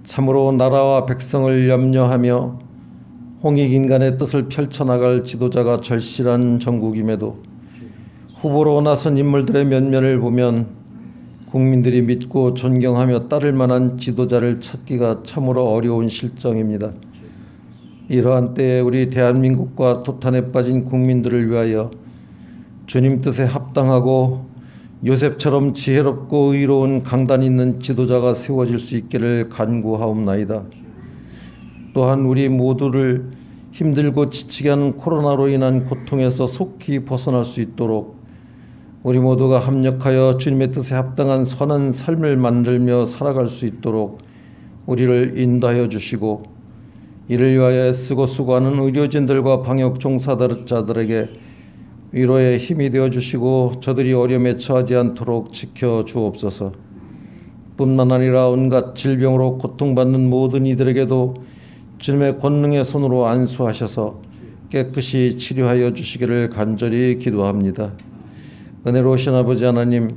참으로 나라와 백성을 염려하며 홍익인간의 뜻을 펼쳐나갈 지도자가 절실한 정국임에도 후보로 나선 인물들의 면면을 보면 국민들이 믿고 존경하며 따를 만한 지도자를 찾기가 참으로 어려운 실정입니다. 이러한 때에 우리 대한민국과 도탄에 빠진 국민들을 위하여 주님 뜻에 합당하고 요셉처럼 지혜롭고 의로운 강단 있는 지도자가 세워질 수 있기를 간구하옵나이다. 또한 우리 모두를 힘들고 지치게 하는 코로나로 인한 고통에서 속히 벗어날 수 있도록 우리 모두가 합력하여 주님의 뜻에 합당한 선한 삶을 만들며 살아갈 수 있도록 우리를 인도하여 주시고, 이를 위하여 애쓰고 수고하는 의료진들과 방역 종사자들에게 위로의 힘이 되어 주시고 저들이 어려움에 처하지 않도록 지켜 주옵소서. 뿐만 아니라 온갖 질병으로 고통받는 모든 이들에게도 주님의 권능의 손으로 안수하셔서 깨끗이 치료하여 주시기를 간절히 기도합니다. 은혜로우신 아버지 하나님,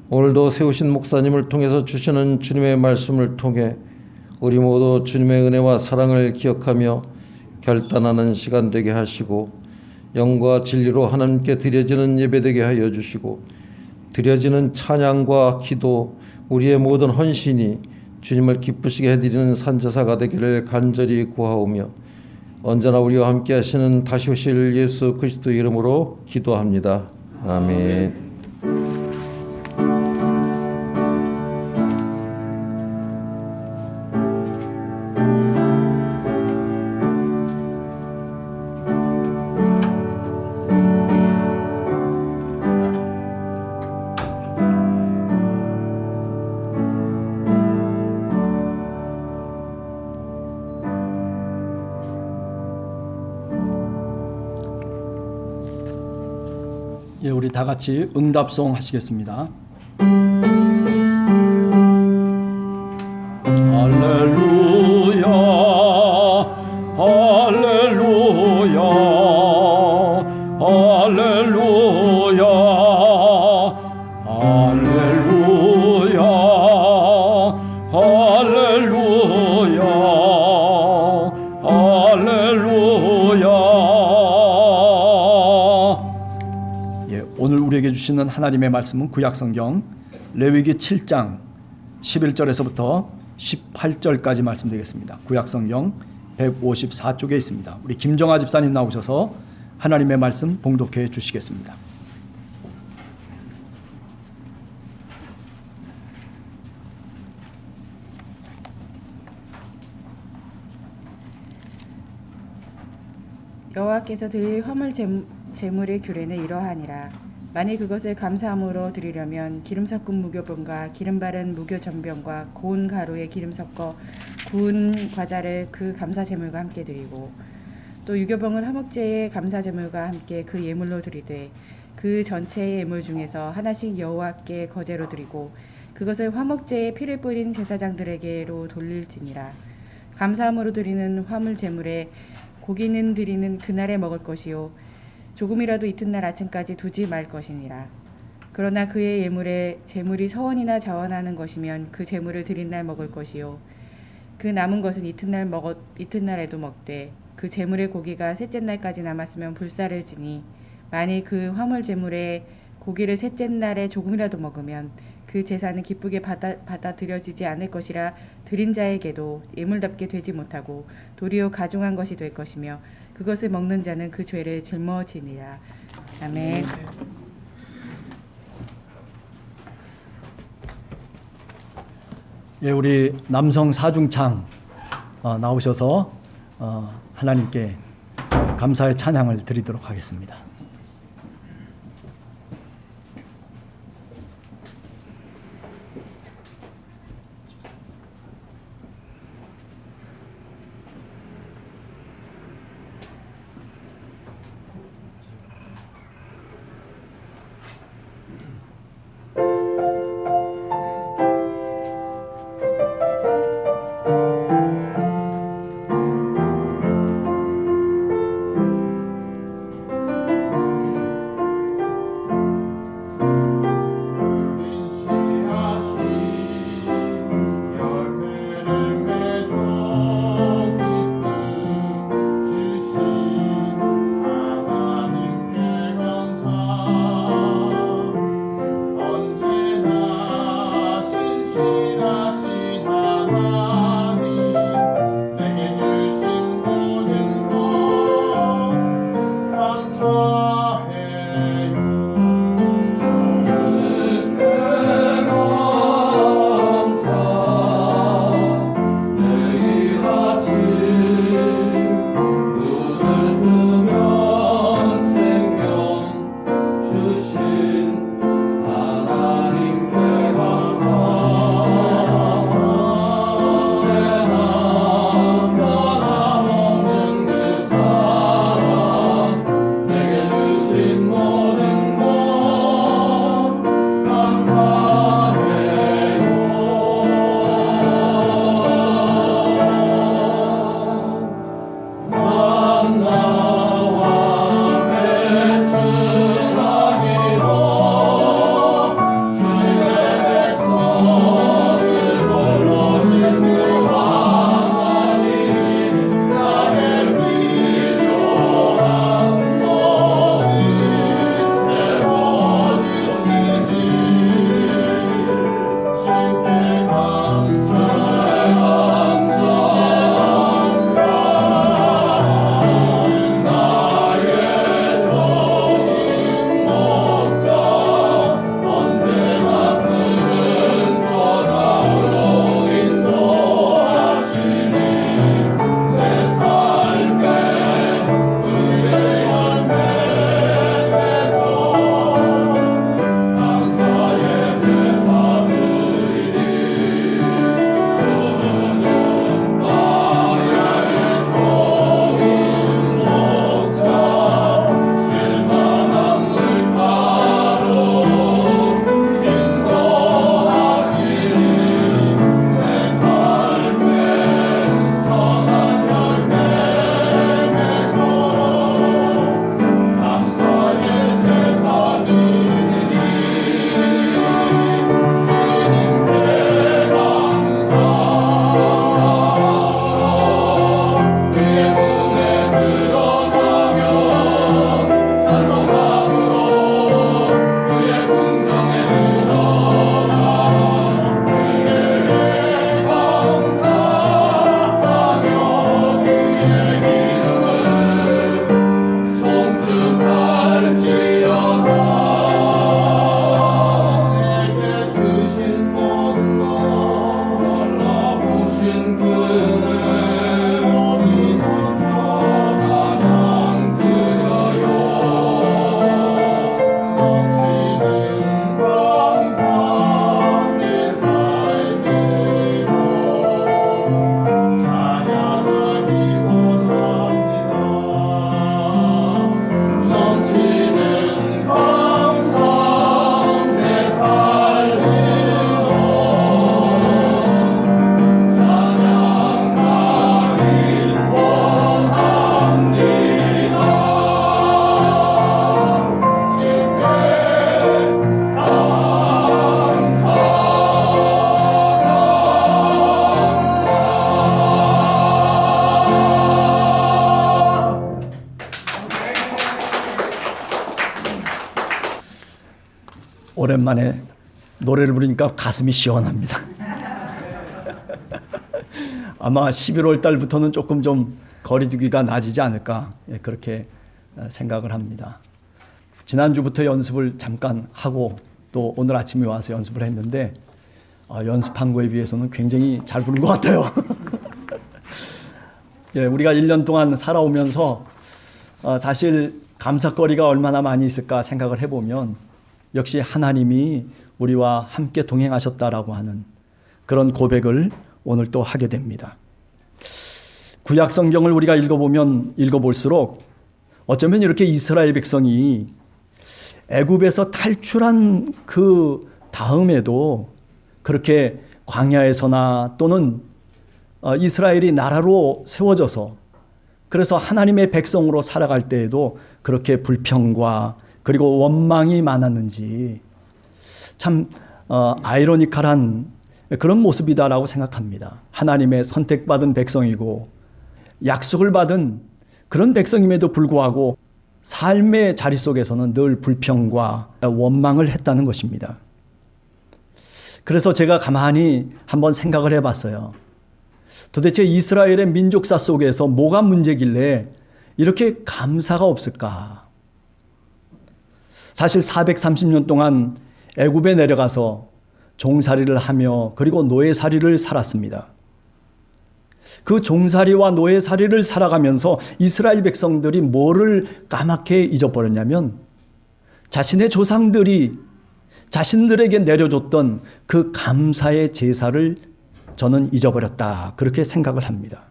오늘도 세우신 목사님을 통해서 주시는 주님의 말씀을 통해 우리 모두 주님의 은혜와 사랑을 기억하며 결단하는 시간 되게 하시고, 영과 진리로 하나님께 드려지는 예배되게 하여 주시고, 드려지는 찬양과 기도, 우리의 모든 헌신이 주님을 기쁘시게 해드리는 산제사가 되기를 간절히 구하오며, 언제나 우리와 함께 하시는 다시 오실 예수 그리스도 이름으로 기도합니다. 아멘. 예, 우리 다 같이 응답송 하시겠습니다. 할렐루야, 할렐루야, 할렐루야, 할렐루야, 할렐루야, 할렐루야. 오늘 우리에게 주시는 하나님의 말씀은 구약성경 레위기 7장 11절에서부터 18절까지 말씀되겠습니다. 구약성경 154쪽에 있습니다. 우리 김정아 집사님 나오셔서 하나님의 말씀 봉독해 주시겠습니다. 여호와께서 드릴 화물 제물의 규례는 이러하니라. 만일 그것을 감사함으로 드리려면 기름 섞은 무교병과 기름 바른 무교 전병과 고운 가루에 기름 섞어 구운 과자를 그 감사 제물과 함께 드리고, 또 유교병을 화목제의 감사 제물과 함께 그 예물로 드리되 그 전체의 예물 중에서 하나씩 여호와께 거제로 드리고 그것을 화목제에 피를 뿌린 제사장들에게로 돌릴지니라. 감사함으로 드리는 화물 제물에 고기는 드리는 그날에 먹을 것이요 조금이라도 이튿날 아침까지 두지 말 것이니라. 그러나 그의 제물이 서원이나 자원하는 것이면 그 제물을 드린 날 먹을 것이요 그 남은 것은 이튿날에도 먹되, 그 제물의 고기가 셋째 날까지 남았으면 불사를 지니, 만일 그 화물 제물의 고기를 셋째 날에 조금이라도 먹으면 그 제사는 기쁘게 받아들여지지 않을 것이라 드린 자에게도 예물답게 되지 못하고 도리어 가중한 것이 될 것이며, 그것을 먹는 자는 그 죄를 짊어지니라. 아멘. 예, 우리 남성 사중창 나오셔서 하나님께 감사의 찬양을 드리도록 하겠습니다. 오랜만에 노래를 부르니까 가슴이 시원합니다. 아마 11월 달부터는 조금 좀 거리두기가 낮아지지 않을까 그렇게 생각을 합니다. 지난주부터 연습을 잠깐 하고 또 오늘 아침에 와서 연습을 했는데 연습한 거에 비해서는 굉장히 잘 부른 것 같아요. 예, 우리가 1년 동안 살아오면서 사실 감사거리가 얼마나 많이 있을까 생각을 해보면 역시 하나님이 우리와 함께 동행하셨다라고 하는 그런 고백을 오늘 또 하게 됩니다. 구약 성경을 우리가 읽어볼수록 어쩌면 이렇게 이스라엘 백성이 애굽에서 탈출한 그 다음에도 그렇게 광야에서나 또는 이스라엘이 나라로 세워져서 그래서 하나님의 백성으로 살아갈 때에도 그렇게 불평과 그리고 원망이 많았는지 참 아이러니컬한 그런 모습이다라고 생각합니다. 하나님의 선택받은 백성이고 약속을 받은 그런 백성임에도 불구하고 삶의 자리 속에서는 늘 불평과 원망을 했다는 것입니다. 그래서 제가 가만히 한번 생각을 해봤어요. 도대체 이스라엘의 민족사 속에서 뭐가 문제길래 이렇게 감사가 없을까? 사실 430년 동안 애굽에 내려가서 종살이를 하며 그리고 노예살이를 살았습니다. 그 종살이와 노예살이를 살아가면서 이스라엘 백성들이 뭐를 까맣게 잊어버렸냐면 자신의 조상들이 자신들에게 내려줬던 그 감사의 제사를 저는 잊어버렸다. 그렇게 생각을 합니다.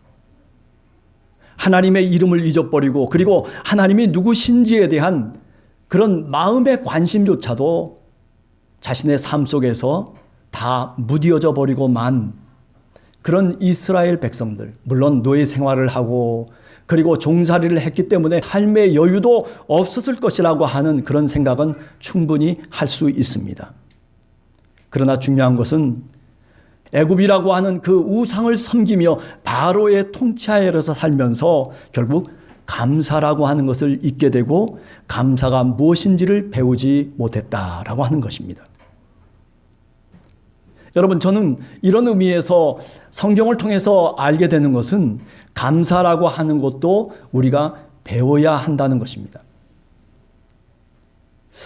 하나님의 이름을 잊어버리고 그리고 하나님이 누구신지에 대한 그런 마음의 관심조차도 자신의 삶 속에서 다 무디어져 버리고 만 그런 이스라엘 백성들, 물론 노예 생활을 하고 그리고 종살이를 했기 때문에 삶의 여유도 없었을 것이라고 하는 그런 생각은 충분히 할 수 있습니다. 그러나 중요한 것은 애굽이라고 하는 그 우상을 섬기며 바로의 통치하에서 살면서 결국 감사라고 하는 것을 잊게 되고 감사가 무엇인지를 배우지 못했다라고 하는 것입니다. 여러분, 저는 이런 의미에서 성경을 통해서 알게 되는 것은 감사라고 하는 것도 우리가 배워야 한다는 것입니다.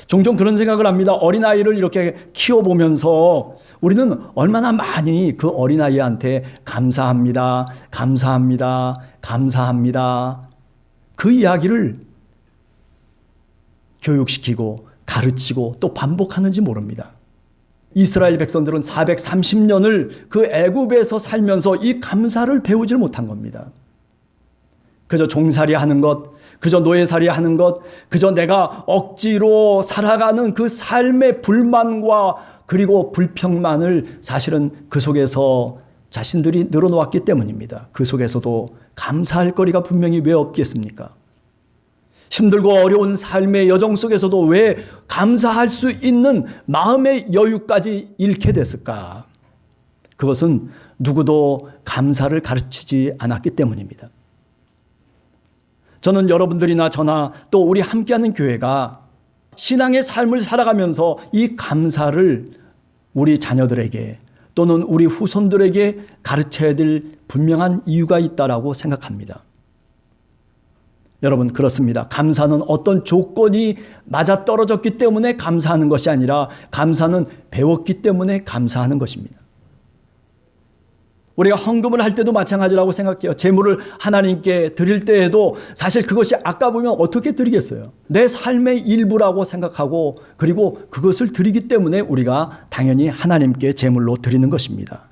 종종 그런 생각을 합니다. 어린아이를 이렇게 키워보면서 우리는 얼마나 많이 그 어린아이한테 감사합니다, 감사합니다, 감사합니다. 그 이야기를 교육시키고 가르치고 또 반복하는지 모릅니다. 이스라엘 백성들은 430년을 그 애굽에서 살면서 이 감사를 배우질 못한 겁니다. 그저 종살이 하는 것, 그저 노예살이 하는 것, 그저 내가 억지로 살아가는 그 삶의 불만과 그리고 불평만을 사실은 그 속에서 자신들이 늘어놓았기 때문입니다. 그 속에서도 감사할 거리가 분명히 왜 없겠습니까? 힘들고 어려운 삶의 여정 속에서도 왜 감사할 수 있는 마음의 여유까지 잃게 됐을까? 그것은 누구도 감사를 가르치지 않았기 때문입니다. 저는 여러분들이나 저나 또 우리 함께하는 교회가 신앙의 삶을 살아가면서 이 감사를 우리 자녀들에게 또는 우리 후손들에게 가르쳐야 될 분명한 이유가 있다라고 생각합니다. 여러분, 그렇습니다. 감사는 어떤 조건이 맞아떨어졌기 때문에 감사하는 것이 아니라 감사는 배웠기 때문에 감사하는 것입니다. 우리가 헌금을 할 때도 마찬가지라고 생각해요. 재물을 하나님께 드릴 때에도 사실 그것이 아까 보면 어떻게 드리겠어요? 내 삶의 일부라고 생각하고 그리고 그것을 드리기 때문에 우리가 당연히 하나님께 재물로 드리는 것입니다.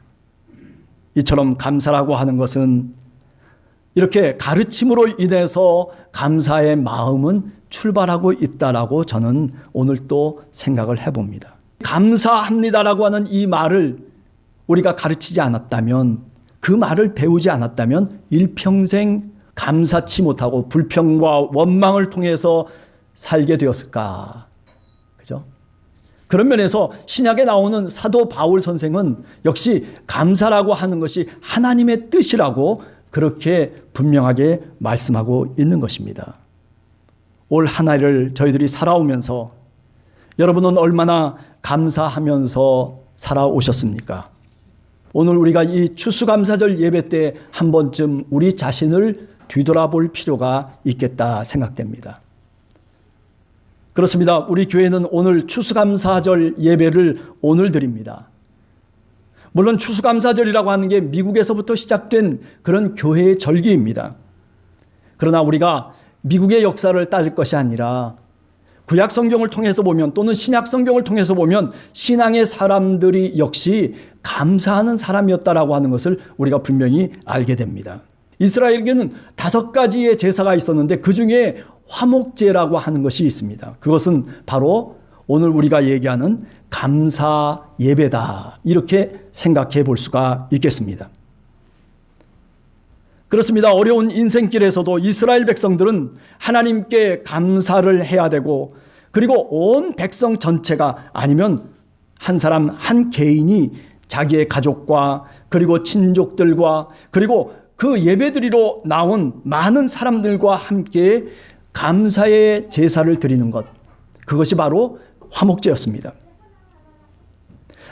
이처럼 감사라고 하는 것은 이렇게 가르침으로 인해서 감사의 마음은 출발하고 있다라고 저는 오늘 또 생각을 해봅니다. 감사합니다라고 하는 이 말을 우리가 가르치지 않았다면, 그 말을 배우지 않았다면 일평생 감사치 못하고 불평과 원망을 통해서 살게 되었을까? 그죠? 그런 면에서 신약에 나오는 사도 바울 선생은 역시 감사라고 하는 것이 하나님의 뜻이라고 그렇게 분명하게 말씀하고 있는 것입니다. 올 한 해를 저희들이 살아오면서 여러분은 얼마나 감사하면서 살아오셨습니까? 오늘 우리가 이 추수감사절 예배 때 한 번쯤 우리 자신을 뒤돌아볼 필요가 있겠다 생각됩니다. 그렇습니다. 우리 교회는 오늘 추수감사절 예배를 오늘 드립니다. 물론 추수감사절이라고 하는 게 미국에서부터 시작된 그런 교회의 절기입니다. 그러나 우리가 미국의 역사를 따질 것이 아니라 구약 성경을 통해서 보면 또는 신약 성경을 통해서 보면 신앙의 사람들이 역시 감사하는 사람이었다라고 하는 것을 우리가 분명히 알게 됩니다. 이스라엘에게는 5가지의 제사가 있었는데 그 중에 화목제라고 하는 것이 있습니다. 그것은 바로 오늘 우리가 얘기하는 감사 예배다, 이렇게 생각해 볼 수가 있겠습니다. 그렇습니다. 어려운 인생길에서도 이스라엘 백성들은 하나님께 감사를 해야 되고, 그리고 온 백성 전체가 아니면 한 사람 한 개인이 자기의 가족과 그리고 친족들과 그리고 그 예배드리러 나온 많은 사람들과 함께 감사의 제사를 드리는 것, 그것이 바로 화목제였습니다.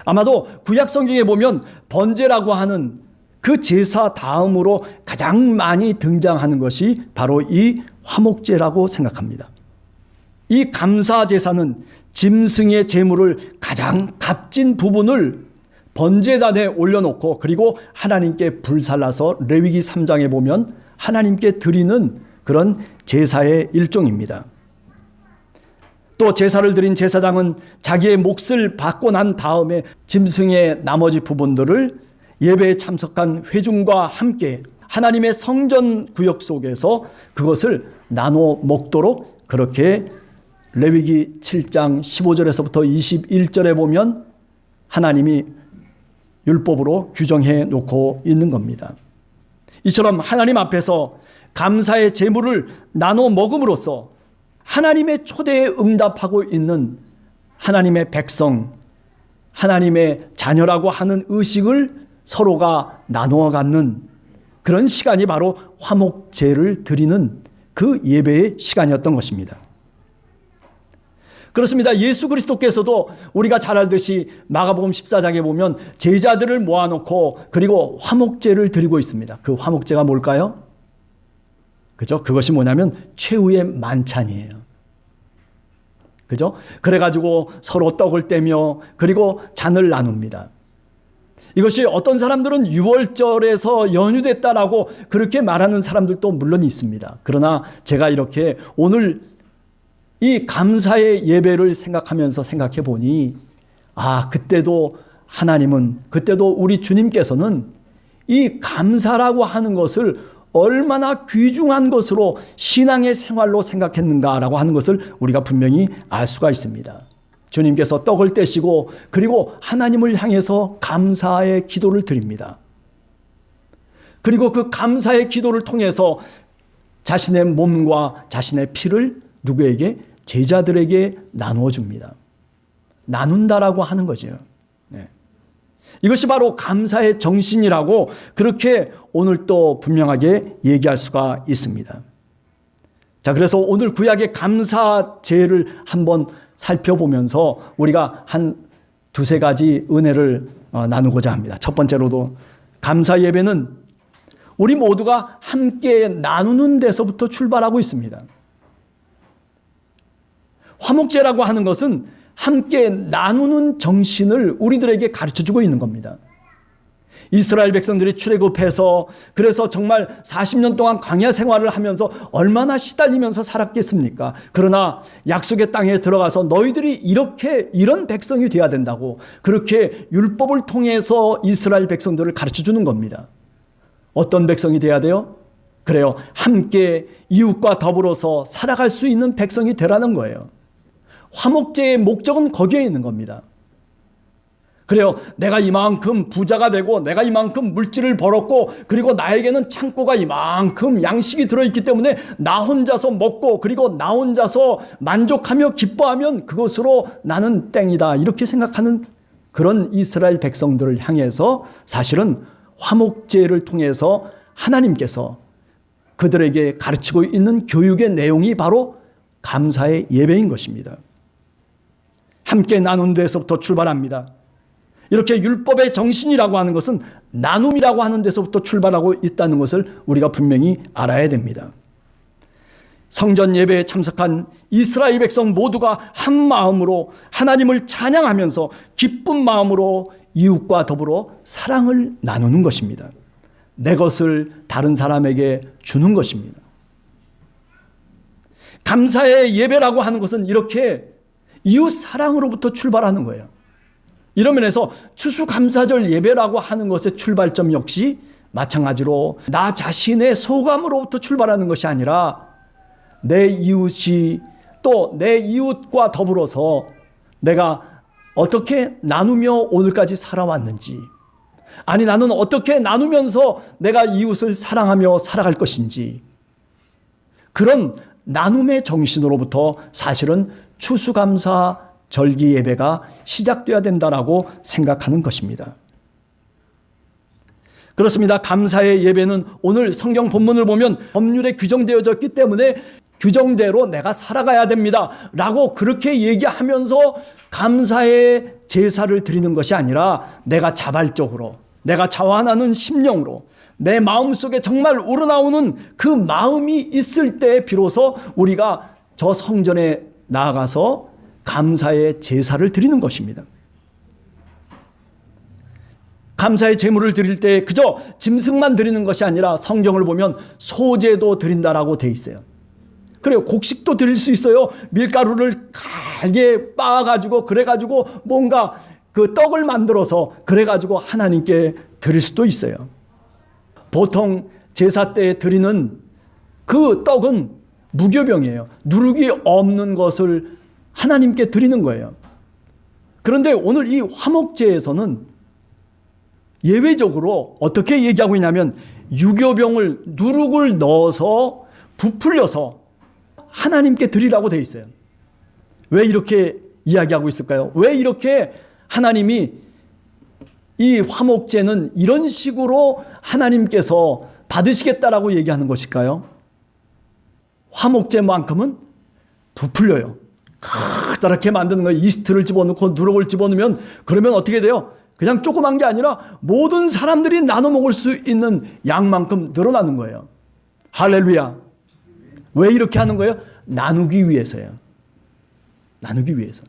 아마도 구약 성경에 보면 번제라고 하는 그 제사 다음으로 가장 많이 등장하는 것이 바로 이 화목제라고 생각합니다. 이 감사 제사는 짐승의 제물을 가장 값진 부분을 번제단에 올려놓고 그리고 하나님께 불살라서 레위기 3장에 보면 하나님께 드리는 그런 제사의 일종입니다. 또 제사를 드린 제사장은 자기의 몫을 받고 난 다음에 짐승의 나머지 부분들을 예배에 참석한 회중과 함께 하나님의 성전 구역 속에서 그것을 나눠 먹도록 그렇게 레위기 7장 15절에서부터 21절에 보면 하나님이 율법으로 규정해 놓고 있는 겁니다. 이처럼 하나님 앞에서 감사의 제물을 나눠 먹음으로써 하나님의 초대에 응답하고 있는 하나님의 백성, 하나님의 자녀라고 하는 의식을 서로가 나누어 갖는 그런 시간이 바로 화목제를 드리는 그 예배의 시간이었던 것입니다. 그렇습니다. 예수 그리스도께서도 우리가 잘 알듯이 마가복음 14장에 보면 제자들을 모아놓고 그리고 화목제를 드리고 있습니다. 그 화목제가 뭘까요? 그죠? 그것이 뭐냐면 최후의 만찬이에요. 그죠? 그래가지고 서로 떡을 떼며 그리고 잔을 나눕니다. 이것이 어떤 사람들은 6월절에서 연유됐다라고 그렇게 말하는 사람들도 물론 있습니다. 그러나 제가 이렇게 오늘 이 감사의 예배를 생각하면서 생각해 보니 그때도 하나님은, 그때도 우리 주님께서는 이 감사라고 하는 것을 얼마나 귀중한 것으로 신앙의 생활로 생각했는가라고 하는 것을 우리가 분명히 알 수가 있습니다. 주님께서 떡을 떼시고 그리고 하나님을 향해서 감사의 기도를 드립니다. 그리고 그 감사의 기도를 통해서 자신의 몸과 자신의 피를 누구에게? 제자들에게 나누어 줍니다. 나눈다라고 하는 거죠. 네. 이것이 바로 감사의 정신이라고 그렇게 오늘 또 분명하게 얘기할 수가 있습니다. 자, 그래서 오늘 구약의 감사제를 한번 살펴보면서 우리가 한 2-3가지 은혜를 나누고자 합니다. 첫 번째로도 감사 예배는 우리 모두가 함께 나누는 데서부터 출발하고 있습니다. 화목제라고 하는 것은 함께 나누는 정신을 우리들에게 가르쳐주고 있는 겁니다. 이스라엘 백성들이 출애굽해서 그래서 정말 40년 동안 광야 생활을 하면서 얼마나 시달리면서 살았겠습니까? 그러나 약속의 땅에 들어가서 너희들이 이런 백성이 돼야 된다고 그렇게 율법을 통해서 이스라엘 백성들을 가르쳐 주는 겁니다. 어떤 백성이 돼야 돼요? 그래요. 함께 이웃과 더불어서 살아갈 수 있는 백성이 되라는 거예요. 화목제의 목적은 거기에 있는 겁니다. 그래요. 내가 이만큼 부자가 되고 내가 이만큼 물질을 벌었고 그리고 나에게는 창고가 이만큼 양식이 들어있기 때문에 나 혼자서 먹고 그리고 나 혼자서 만족하며 기뻐하면 그것으로 나는 땡이다. 이렇게 생각하는 그런 이스라엘 백성들을 향해서 사실은 화목제를 통해서 하나님께서 그들에게 가르치고 있는 교육의 내용이 바로 감사의 예배인 것입니다. 함께 나눈 데서부터 출발합니다. 이렇게 율법의 정신이라고 하는 것은 나눔이라고 하는 데서부터 출발하고 있다는 것을 우리가 분명히 알아야 됩니다. 성전 예배에 참석한 이스라엘 백성 모두가 한 마음으로 하나님을 찬양하면서 기쁜 마음으로 이웃과 더불어 사랑을 나누는 것입니다. 내 것을 다른 사람에게 주는 것입니다. 감사의 예배라고 하는 것은 이렇게 이웃 사랑으로부터 출발하는 거예요. 이런 면에서 추수감사절 예배라고 하는 것의 출발점 역시 마찬가지로 나 자신의 소감으로부터 출발하는 것이 아니라 내 이웃이 또 내 이웃과 더불어서 내가 어떻게 나누며 오늘까지 살아왔는지, 아니 나는 어떻게 나누면서 내가 이웃을 사랑하며 살아갈 것인지, 그런 나눔의 정신으로부터 사실은 추수감사 절기 예배가 시작돼야 된다라고 생각하는 것입니다. 그렇습니다. 감사의 예배는 오늘 성경 본문을 보면 법률에 규정되어졌기 때문에 규정대로 내가 살아가야 됩니다 라고 그렇게 얘기하면서 감사의 제사를 드리는 것이 아니라 내가 자발적으로, 내가 자원하는 심령으로 내 마음속에 정말 우러나오는 그 마음이 있을 때 비로소 우리가 저 성전에 나아가서 감사의 제사를 드리는 것입니다. 감사의 제물을 드릴 때 그저 짐승만 드리는 것이 아니라 성경을 보면 소제도 드린다라고 돼 있어요. 그래요. 곡식도 드릴 수 있어요. 밀가루를 갈게 빻아가지고 그래가지고 뭔가 그 떡을 만들어서 그래가지고 하나님께 드릴 수도 있어요. 보통 제사 때 드리는 그 떡은 무교병이에요. 누룩이 없는 것을 하나님께 드리는 거예요. 그런데 오늘 이 화목제에서는 예외적으로 어떻게 얘기하고 있냐면 유교병을 누룩을 넣어서 부풀려서 하나님께 드리라고 돼 있어요. 왜 이렇게 이야기하고 있을까요? 왜 이렇게 하나님이 이 화목제는 이런 식으로 하나님께서 받으시겠다라고 얘기하는 것일까요? 화목제만큼은 부풀려요. 그렇게 만드는 거예요. 이스트를 집어넣고 누룩을 집어넣으면 그러면 어떻게 돼요? 그냥 조그만 게 아니라 모든 사람들이 나눠 먹을 수 있는 양만큼 늘어나는 거예요. 할렐루야. 왜 이렇게 하는 거예요? 나누기 위해서요. 나누기 위해서.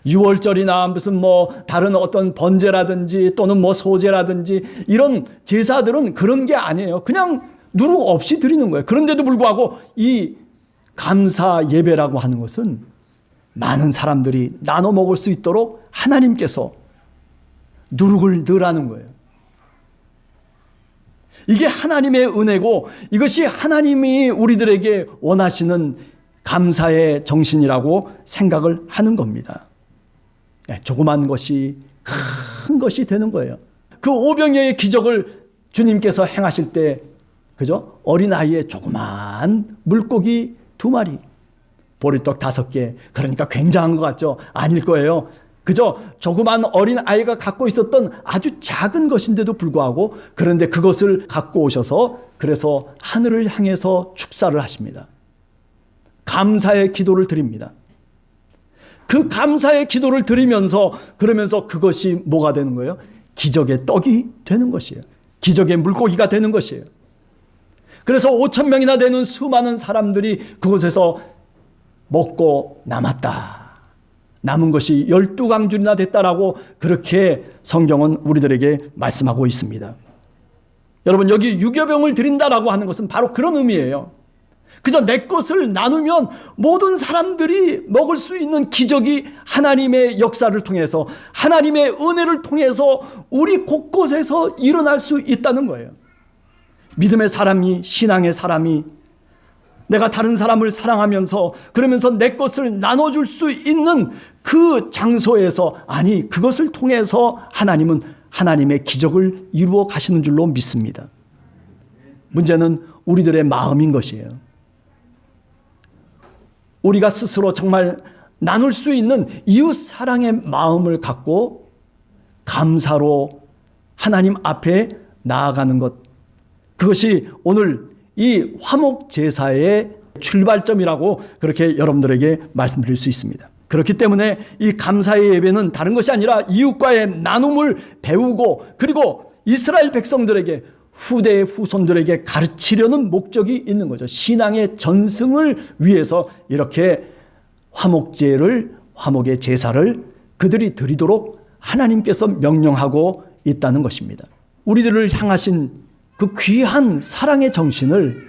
6월절이나 무슨 뭐 다른 어떤 번제라든지 또는 뭐 소제라든지 이런 제사들은 그런 게 아니에요. 그냥 누룩 없이 드리는 거예요. 그런데도 불구하고 이 감사 예배라고 하는 것은 많은 사람들이 나눠 먹을 수 있도록 하나님께서 누룩을 넣으라는 거예요. 이게 하나님의 은혜고 이것이 하나님이 우리들에게 원하시는 감사의 정신이라고 생각을 하는 겁니다. 조그만 것이 큰 것이 되는 거예요. 그 오병이어의 기적을 주님께서 행하실 때 그죠? 어린아이의 조그만 물고기 2마리, 보리떡 5개, 그러니까 굉장한 것 같죠? 아닐 거예요. 그저 조그만 어린아이가 갖고 있었던 아주 작은 것인데도 불구하고 그런데 그것을 갖고 오셔서 그래서 하늘을 향해서 축사를 하십니다. 감사의 기도를 드립니다. 그 감사의 기도를 드리면서 그러면서 그것이 뭐가 되는 거예요? 기적의 떡이 되는 것이에요. 기적의 물고기가 되는 것이에요. 그래서 5,000명이나 되는 수많은 사람들이 그곳에서 먹고 남았다 남은 것이 12강줄이나 됐다라고 그렇게 성경은 우리들에게 말씀하고 있습니다. 여러분, 여기 유교병을 드린다라고 하는 것은 바로 그런 의미예요. 그저 내 것을 나누면 모든 사람들이 먹을 수 있는 기적이 하나님의 역사를 통해서, 하나님의 은혜를 통해서 우리 곳곳에서 일어날 수 있다는 거예요. 믿음의 사람이, 신앙의 사람이 내가 다른 사람을 사랑하면서 그러면서 내 것을 나눠줄 수 있는 그 장소에서, 아니 그것을 통해서 하나님은 하나님의 기적을 이루어 가시는 줄로 믿습니다. 문제는 우리들의 마음인 것이에요. 우리가 스스로 정말 나눌 수 있는 이웃 사랑의 마음을 갖고 감사로 하나님 앞에 나아가는 것, 그것이 오늘 이 화목 제사의 출발점이라고 그렇게 여러분들에게 말씀드릴 수 있습니다. 그렇기 때문에 이 감사의 예배는 다른 것이 아니라 이웃과의 나눔을 배우고, 그리고 이스라엘 백성들에게, 후대의 후손들에게 가르치려는 목적이 있는 거죠. 신앙의 전승을 위해서 이렇게 화목의 제사를 그들이 드리도록 하나님께서 명령하고 있다는 것입니다. 우리들을 향하신 그 귀한 사랑의 정신을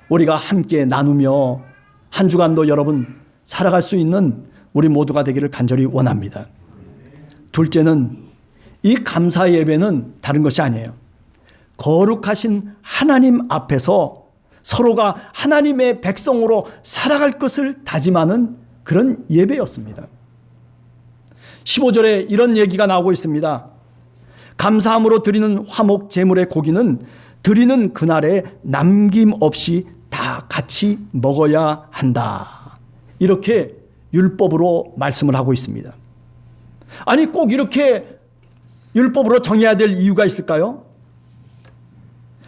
우리가 함께 나누며 한 주간도 여러분 살아갈 수 있는 우리 모두가 되기를 간절히 원합니다. 둘째는, 이 감사 예배는 다른 것이 아니에요. 거룩하신 하나님 앞에서 서로가 하나님의 백성으로 살아갈 것을 다짐하는 그런 예배였습니다. 15절에 이런 얘기가 나오고 있습니다. 감사함으로 드리는 화목 제물의 고기는 드리는 그날에 남김없이 다 같이 먹어야 한다. 이렇게 율법으로 말씀을 하고 있습니다. 아니, 꼭 이렇게 율법으로 정해야 될 이유가 있을까요?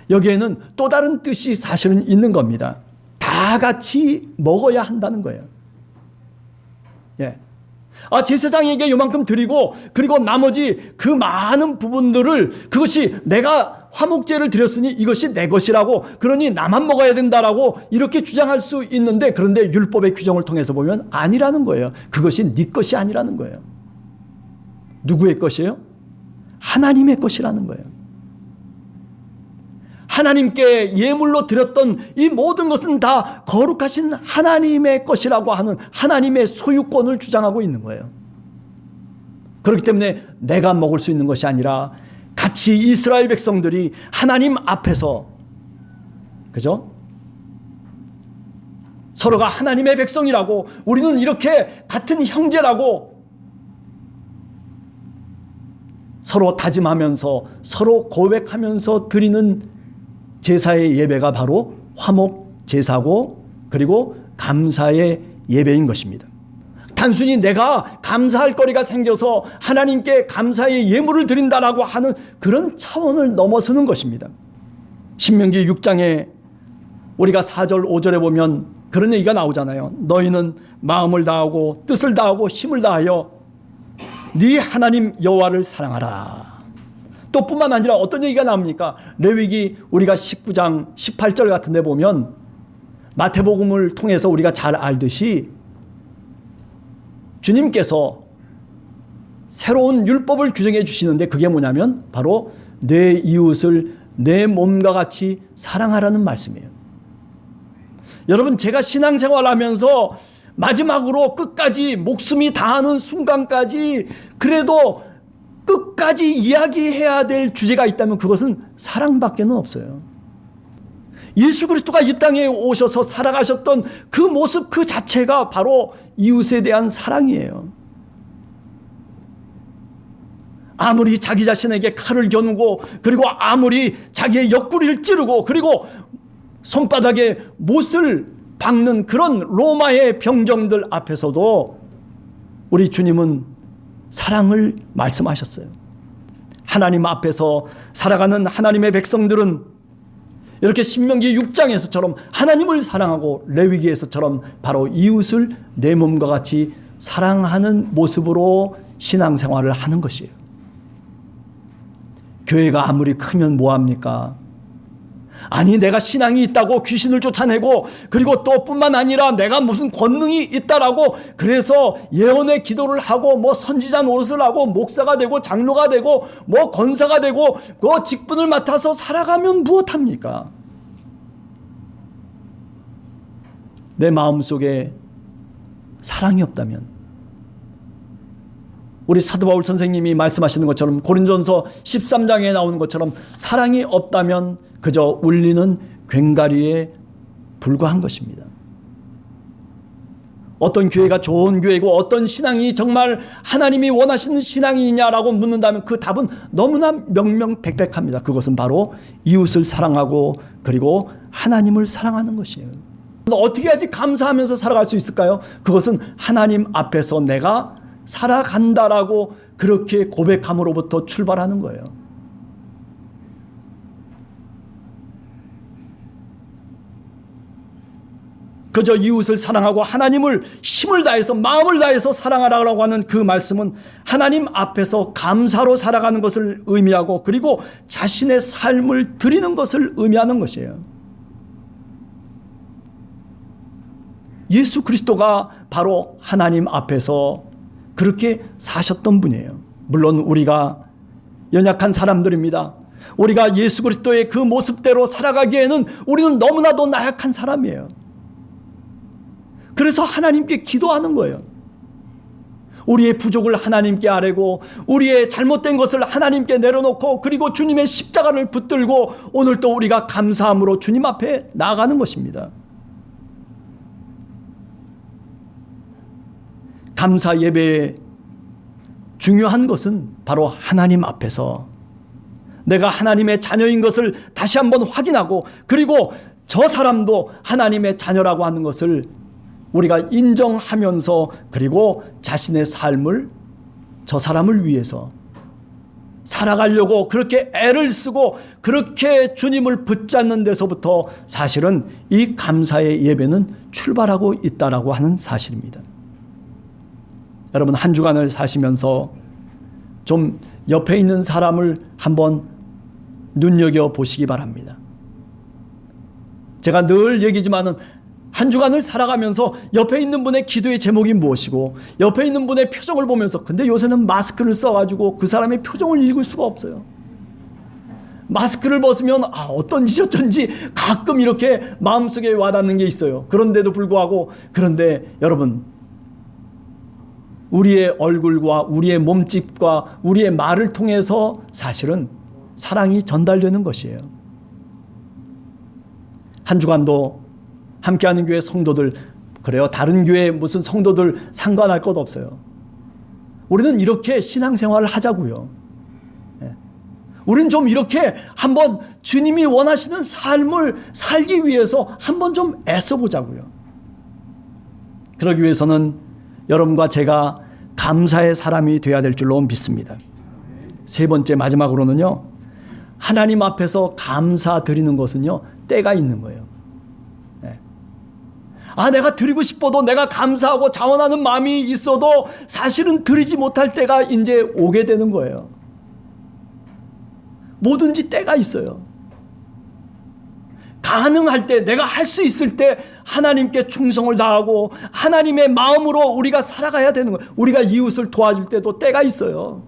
여기에는 또 다른 뜻이 사실은 있는 겁니다. 다 같이 먹어야 한다는 거예요. 예. 제사장에게 요만큼 드리고, 그리고 나머지 그 많은 부분들을, 그것이 내가 화목제를 드렸으니 이것이 내 것이라고, 그러니 나만 먹어야 된다라고 이렇게 주장할 수 있는데, 그런데 율법의 규정을 통해서 보면 아니라는 거예요. 그것이 네 것이 아니라는 거예요. 누구의 것이에요? 하나님의 것이라는 거예요. 하나님께 예물로 드렸던 이 모든 것은 다 거룩하신 하나님의 것이라고 하는 하나님의 소유권을 주장하고 있는 거예요. 그렇기 때문에 내가 먹을 수 있는 것이 아니라 같이 이스라엘 백성들이 하나님 앞에서, 그죠? 서로가 하나님의 백성이라고, 우리는 이렇게 같은 형제라고 서로 다짐하면서, 서로 고백하면서 드리는 제사의 예배가 바로 화목 제사고, 그리고 감사의 예배인 것입니다. 단순히 내가 감사할 거리가 생겨서 하나님께 감사의 예물을 드린다라고 하는 그런 차원을 넘어서는 것입니다. 신명기 6장에 우리가 4절 5절에 보면 그런 얘기가 나오잖아요. 너희는 마음을 다하고 뜻을 다하고 힘을 다하여 네 하나님 여호와를 사랑하라. 또 뿐만 아니라 어떤 얘기가 나옵니까? 레위기 우리가 19장 18절 같은 데 보면, 마태복음을 통해서 우리가 잘 알듯이 주님께서 새로운 율법을 규정해 주시는데, 그게 뭐냐면 바로 내 이웃을 내 몸과 같이 사랑하라는 말씀이에요. 여러분, 제가 신앙생활하면서 마지막으로 끝까지 목숨이 다하는 순간까지 그래도 끝까지 이야기해야 될 주제가 있다면 그것은 사랑밖에는 없어요. 예수 그리스도가 이 땅에 오셔서 살아가셨던 그 모습 그 자체가 바로 이웃에 대한 사랑이에요. 아무리 자기 자신에게 칼을 겨누고, 그리고 아무리 자기의 옆구리를 찌르고, 그리고 손바닥에 못을 박는 그런 로마의 병정들 앞에서도 우리 주님은 사랑을 말씀하셨어요. 하나님 앞에서 살아가는 하나님의 백성들은 이렇게 신명기 6장에서처럼 하나님을 사랑하고, 레위기에서처럼 바로 이웃을 내 몸과 같이 사랑하는 모습으로 신앙생활을 하는 것이에요. 교회가 아무리 크면 뭐합니까? 아니 내가 신앙이 있다고 귀신을 쫓아내고 그리고 또 뿐만 아니라 내가 무슨 권능이 있다라고 그래서 예언의 기도를 하고 뭐 선지자 노릇을 하고 목사가 되고 장로가 되고 뭐 권사가 되고 그 직분을 맡아서 살아가면 무엇합니까? 내 마음속에 사랑이 없다면, 우리 사도 바울 선생님이 말씀하시는 것처럼 고린도전서 13장에 나오는 것처럼 사랑이 없다면 그저 울리는 괭가리에 불과한 것입니다. 어떤 교회가 좋은 교회고 어떤 신앙이 정말 하나님이 원하시는 신앙이냐라고 묻는다면 그 답은 너무나 명명백백합니다. 그것은 바로 이웃을 사랑하고 그리고 하나님을 사랑하는 것이에요. 어떻게 해야지 감사하면서 살아갈 수 있을까요? 그것은 하나님 앞에서 내가 살아간다라고 그렇게 고백함으로부터 출발하는 거예요. 그저 이웃을 사랑하고 하나님을 힘을 다해서 마음을 다해서 사랑하라고 하는 그 말씀은 하나님 앞에서 감사로 살아가는 것을 의미하고 그리고 자신의 삶을 드리는 것을 의미하는 것이에요. 예수 그리스도가 바로 하나님 앞에서 그렇게 사셨던 분이에요. 물론 우리가 연약한 사람들입니다. 우리가 예수 그리스도의 그 모습대로 살아가기에는 우리는 너무나도 나약한 사람이에요. 그래서 하나님께 기도하는 거예요. 우리의 부족을 하나님께 아뢰고 우리의 잘못된 것을 하나님께 내려놓고 그리고 주님의 십자가를 붙들고 오늘 또 우리가 감사함으로 주님 앞에 나아가는 것입니다. 감사 예배의 중요한 것은 바로 하나님 앞에서 내가 하나님의 자녀인 것을 다시 한번 확인하고 그리고 저 사람도 하나님의 자녀라고 하는 것을 우리가 인정하면서 그리고 자신의 삶을 저 사람을 위해서 살아가려고 그렇게 애를 쓰고 그렇게 주님을 붙잡는 데서부터 사실은 이 감사의 예배는 출발하고 있다라고 하는 사실입니다. 여러분 한 주간을 사시면서 좀 옆에 있는 사람을 한번 눈여겨보시기 바랍니다. 제가 늘 얘기지만은 한 주간을 살아가면서 옆에 있는 분의 기도의 제목이 무엇이고 옆에 있는 분의 표정을 보면서 근데 요새는 마스크를 써가지고 그 사람의 표정을 읽을 수가 없어요. 마스크를 벗으면 어떤 짓이 어쩐지 가끔 이렇게 마음속에 와닿는 게 있어요. 그런데도 불구하고 그런데 여러분 우리의 얼굴과 우리의 몸집과 우리의 말을 통해서 사실은 사랑이 전달되는 것이에요. 한 주간도 함께하는 교회 성도들 그래요. 다른 교회 무슨 성도들 상관할 것 없어요. 우리는 이렇게 신앙생활을 하자고요. 우리는 좀 이렇게 한번 주님이 원하시는 삶을 살기 위해서 한번 좀 애써보자고요. 그러기 위해서는 여러분과 제가 감사의 사람이 되어야 될 줄로 믿습니다. 세 번째 마지막으로는요. 하나님 앞에서 감사드리는 것은요. 때가 있는 거예요. 내가 드리고 싶어도 내가 감사하고 자원하는 마음이 있어도 사실은 드리지 못할 때가 이제 오게 되는 거예요. 뭐든지 때가 있어요. 가능할 때 내가 할 수 있을 때 하나님께 충성을 다하고 하나님의 마음으로 우리가 살아가야 되는 거예요. 우리가 이웃을 도와줄 때도 때가 있어요.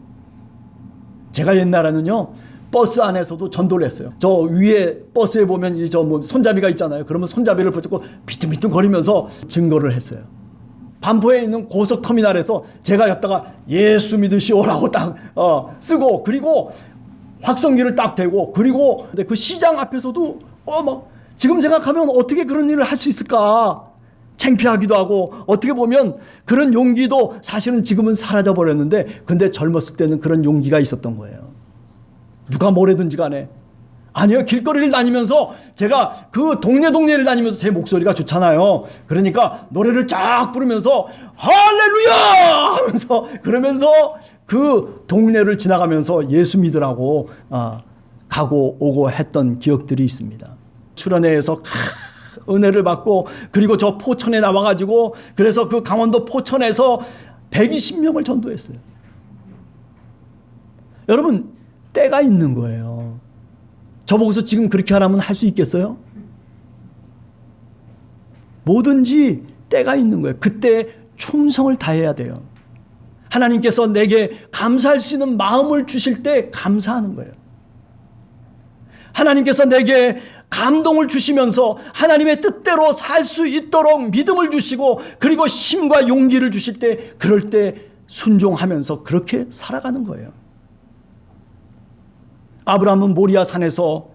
제가 옛날에는요. 버스 안에서도 전도를 했어요. 저 위에 버스에 보면 이 손잡이가 있잖아요. 그러면 손잡이를 붙잡고 비뚱비뚱 거리면서 증거를 했어요. 반포에 있는 고속터미널에서 제가 여기다가 예수 믿으시오라고 딱 쓰고 그리고 확성기를 딱 대고 그리고 근데 그 시장 앞에서도 지금 생각하면 어떻게 그런 일을 할 수 있을까 창피하기도 하고 어떻게 보면 그런 용기도 사실은 지금은 사라져 버렸는데 근데 젊었을 때는 그런 용기가 있었던 거예요. 누가 뭐래든지 간에 아니요 길거리를 다니면서 제가 그 동네를 다니면서 제 목소리가 좋잖아요. 그러니까 노래를 쫙 부르면서 할렐루야 하면서 그러면서 그 동네를 지나가면서 예수 믿으라고 가고 오고 했던 기억들이 있습니다. 수련회에서 은혜를 받고 그리고 저 포천에 나와가지고 그래서 그 강원도 포천에서 120명을 전도했어요. 여러분 때가 있는 거예요. 저보고서 지금 그렇게 하라면 할 수 있겠어요? 뭐든지 때가 있는 거예요. 그때 충성을 다해야 돼요. 하나님께서 내게 감사할 수 있는 마음을 주실 때 감사하는 거예요. 하나님께서 내게 감동을 주시면서 하나님의 뜻대로 살 수 있도록 믿음을 주시고 그리고 힘과 용기를 주실 때 그럴 때 순종하면서 그렇게 살아가는 거예요. 아브라함은 모리아 산에서,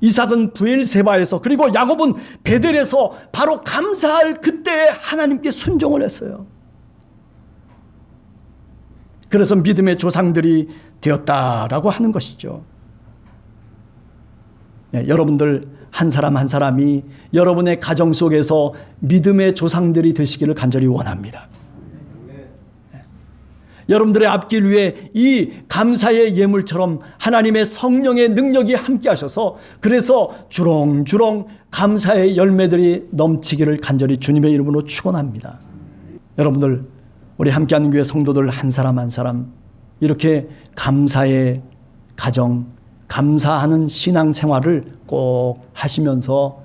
이삭은 부엘세바에서, 그리고 야곱은 베델에서 바로 감사할 그때 하나님께 순종을 했어요. 그래서 믿음의 조상들이 되었다라고 하는 것이죠. 네, 여러분들 한 사람 한 사람이 여러분의 가정 속에서 믿음의 조상들이 되시기를 간절히 원합니다. 네. 여러분들의 앞길 위에 이 감사의 예물처럼 하나님의 성령의 능력이 함께 하셔서 그래서 주렁주렁 감사의 열매들이 넘치기를 간절히 주님의 이름으로 축원합니다. 여러분들 우리 함께하는 교회 성도들 한 사람 한 사람 이렇게 감사의 가정, 감사하는 신앙생활을 꼭 하시면서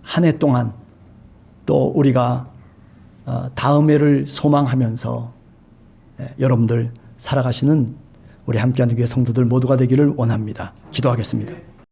한 해 동안 또 우리가 다음 해를 소망하면서 여러분들 살아가시는 우리 함께하는 교회 성도들 모두가 되기를 원합니다. 기도하겠습니다.